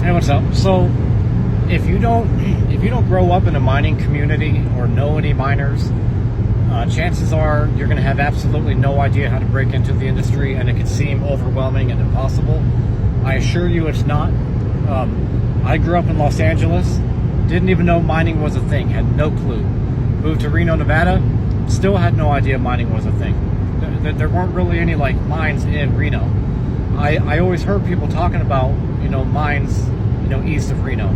Hey, what's up? So, if you don't grow up in a mining community or know any miners, chances are you're going to have absolutely no idea how to break into the industry, and it could seem overwhelming and impossible. I assure you, it's not. I grew up in Los Angeles, didn't even know mining was a thing, had no clue. Moved to Reno, Nevada, still had no idea mining was a thing. There weren't really any like mines in Reno. I always heard people talking about mines east of Reno.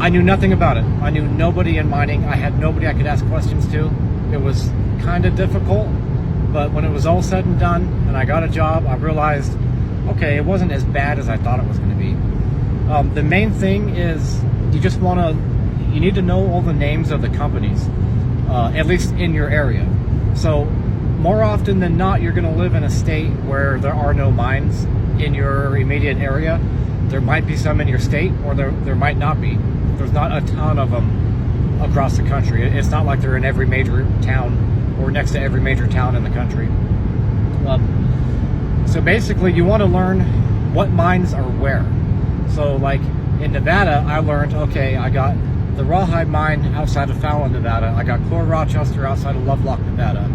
I knew nothing about it. I knew nobody in mining. I had nobody I could ask questions to. It was kind of difficult, but when it was all said and done and I got a job, I realized, okay, it wasn't as bad as I thought it was going to be. The main thing is you need to know all the names of the companies, at least in your area. So more often than not, you're going to live in a state where there are no mines in your immediate area. There might be some in your state, or there might not be. There's not a ton of them across the country. It's not like they're in every major town or next to every major town in the country. So basically, you want to learn what mines are where. So like in Nevada, I learned, okay, I got the Rawhide mine outside of Fallon, Nevada. I got Cory Rochester outside of Lovelock, Nevada.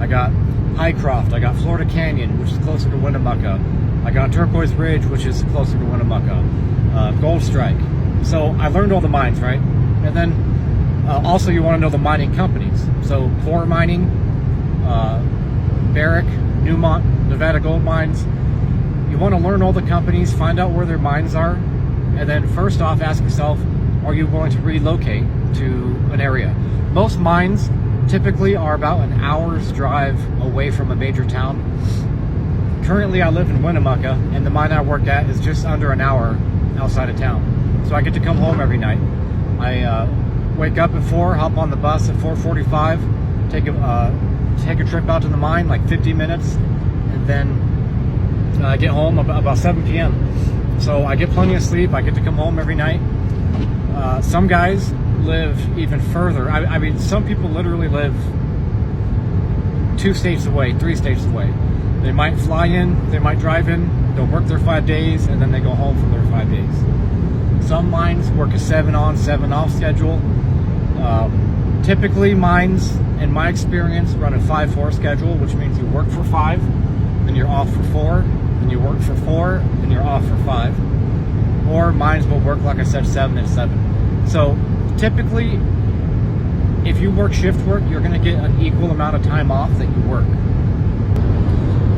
I got Highcroft. I got Florida Canyon, which is closer to Winnemucca. I got Turquoise Ridge, which is closer to Winnemucca. Gold Strike. So I learned all the mines, right? And then also you want to know the mining companies. So Core Mining, Barrick, Newmont, Nevada Gold Mines. You want to learn all the companies, find out where their mines are, and then first off ask yourself, are you going to relocate to an area? Most mines typically are about an hour's drive away from a major town. Currently I live in Winnemucca, and the mine I work at is just under an hour outside of town. So I get to come home every night. I wake up at 4, hop on the bus at 4:45, take a trip out to the mine, like 50 minutes, and then I get home about 7 p.m. So I get plenty of sleep. I get to come home every night. Some guys live even further. I mean, some people literally live 2 states away, 3 states away. They might fly in, they might drive in, they'll work their 5 days, and then they go home for their 5 days. Some mines work a 7 on, 7 off schedule. Typically mines, in my experience, run a 5-4 schedule, which means you work for 5, then you're off for 4, then you work for 4, then you're off for 5. Or mines will work, like I said, 7 and 7. So typically, if you work shift work, you're going to get an equal amount of time off that you work.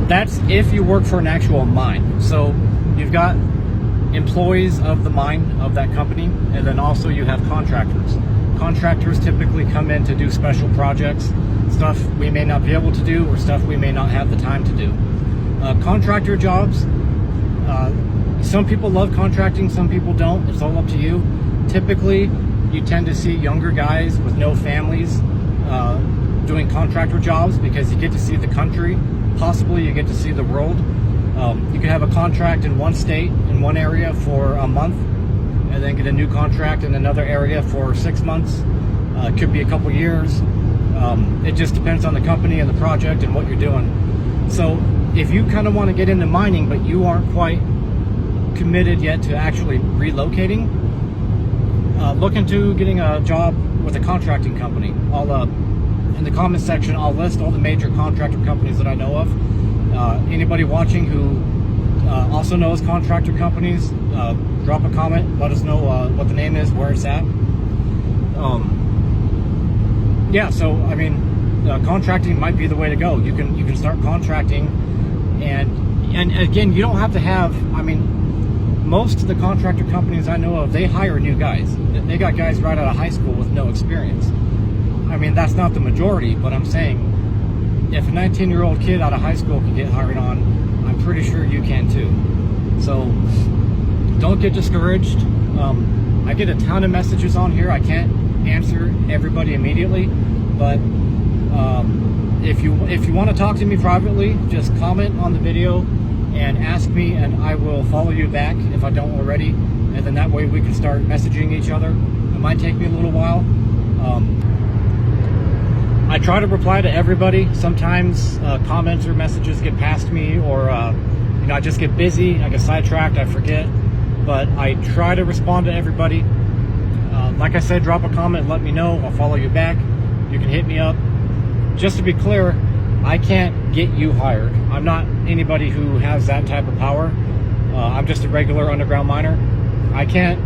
That's if you work for an actual mine. So you've got employees of the mine, of that company, and then also you have contractors. Contractors typically come in to do special projects, stuff we may not be able to do or stuff we may not have the time to do. Contractor jobs, some people love contracting, some people don't. It's all up to you. Typically, you tend to see younger guys with no families doing contractor jobs because you get to see the country. Possibly you get to see the world. You can have a contract in one state, in one area for a month, and then get a new contract in another area for 6 months. It could be a couple years. It just depends on the company and the project and what you're doing. So if you kind of want to get into mining, but you aren't quite committed yet to actually relocating, look into getting a job with a contracting company. In the comments section, I'll list all the major contractor companies that I know of. Anybody watching who also knows contractor companies, drop a comment, let us know what the name is, where it's at. Yeah, so I mean, contracting might be the way to go. You can start contracting, and again, you don't have to have. I mean, most of the contractor companies I know of, they hire new guys. They got guys right out of high school with no experience. I mean, that's not the majority, but I'm saying if a 19-year-old kid out of high school can get hired on, I'm pretty sure you can too. So don't get discouraged. I get a ton of messages on here. I can't answer everybody immediately, but if you want to talk to me privately, just comment on the video and ask me, and I will follow you back if I don't already, and then that way we can start messaging each other. It might take me a little while. I try to reply to everybody. Sometimes comments or messages get past me, or I just get busy, I get sidetracked, I forget. but I try to respond to everybody. Like I said, drop a comment, let me know. I'll follow you back. You can hit me up. Just to be clear, I can't get you hired. I'm not anybody who has that type of power. I'm just a regular underground miner. I can't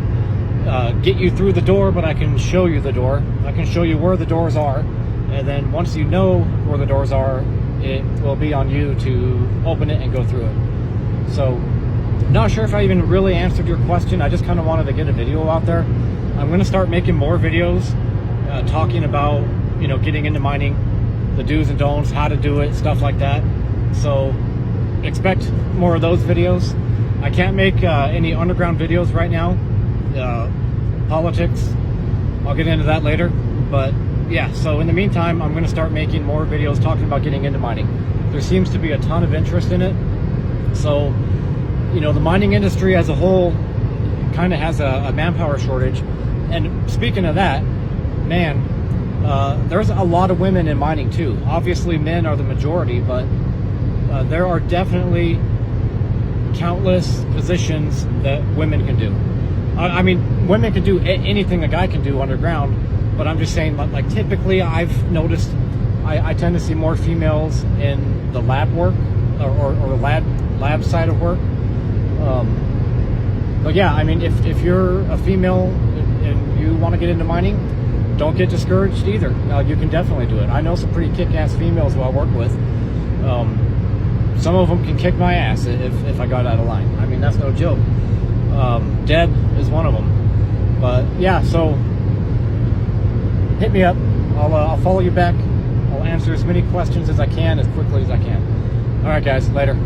get you through the door, but I can show you the door. I can show you where the doors are, and then once you know where the doors are, it will be on you to open it and go through it. So, not sure if I even really answered your question. I just kind of wanted to get a video out there. I'm going to start making more videos talking about, you know, getting into mining, the do's and don'ts, how to do it, stuff like that. So expect more of those videos. I can't make any underground videos right now. Politics, I'll get into that later. But yeah, so in the meantime, I'm going to start making more videos talking about getting into mining. There seems to be a ton of interest in it. So, you know, the mining industry as a whole kind of has a manpower shortage. And speaking of that, man, there's a lot of women in mining too. Obviously men are the majority, but there are definitely countless positions that women can do. I mean, women can do anything a guy can do underground, but I'm just saying, like typically I've noticed I tend to see more females in the lab work or the lab side of work. But yeah, I mean, if you're a female and you want to get into mining, don't get discouraged either. You can definitely do it. I know some pretty kick-ass females who I work with. Some of them can kick my ass if I got out of line. I mean, that's no joke. Deb is one of them. But yeah, so hit me up. I'll follow you back. I'll answer as many questions as I can, as quickly as I can. All right, guys, later.